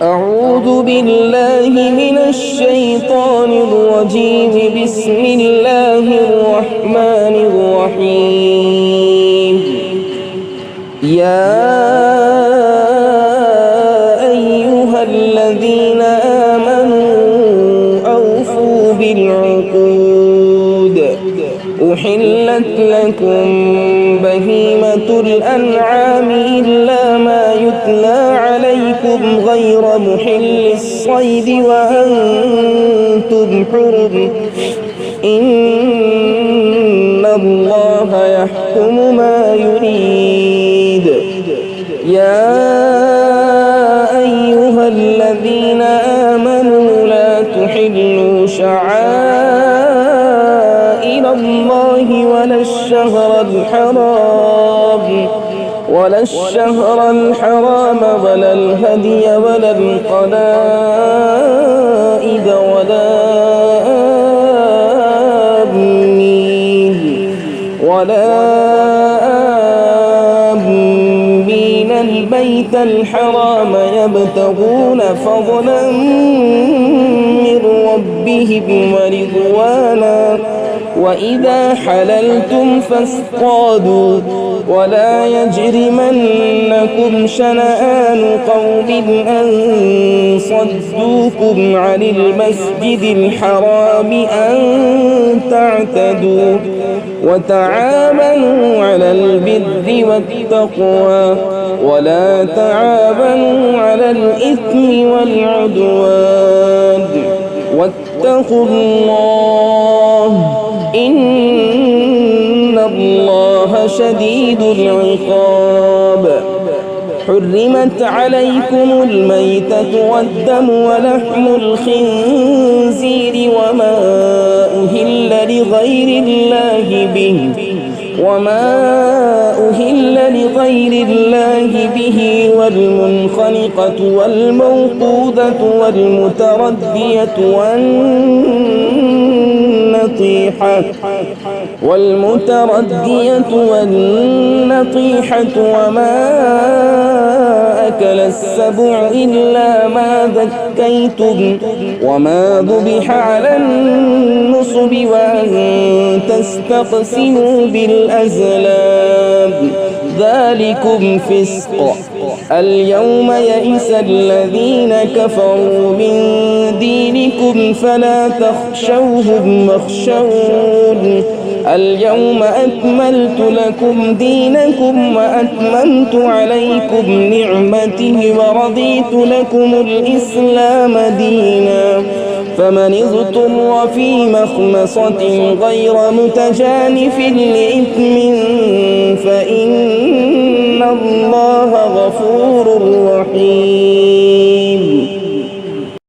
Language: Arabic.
أعوذ بالله من الشيطان الرجيم. بسم الله الرحمن الرحيم. يا أيها الذين آمنوا أوفوا بالعقود. أحلت لكم بهيمة الأنعام إلا ما يتلى عليكم غير محل الصيد وأنتم حرم. إن الله يحكم ما يريد. يا أيها الذين آمنوا لا تحلوا شعائر الله ولا الشهر الحرام ولا الهدي ولا القلائد ولا آمين البيت الحرام يبتغون فضلا من ربهم ورضوانا. وإذا حللتم فاصطادوا ولا يجرمنكم شنآن قوم أن صدوكم عن المسجد الحرام أن تعتدوا. وتعاونوا على البر والتقوى ولا تعاونوا على الإثم والعدوان. واتقوا الله إن الله شديد العقاب. حرمت عليكم الميتة والدم ولحم الخنزير وما أهل لغير الله به والمنخنقة والموقوذة والمتردية والنطيحة وما أكل السبع إلا ما ذكيتم وما ذبح على النصب وأن تستقسموا بالأزلام ذلكم فسق. اليوم يئس الذين كفروا من دينكم فلا تخشوهم واخشون. اليوم أكملت لكم دينكم وأتممت عليكم نعمتي ورضيت لكم الإسلام دينا. فمن اضطر في مخمصة غير متجانف لإثم فإن الله غفور رحيم.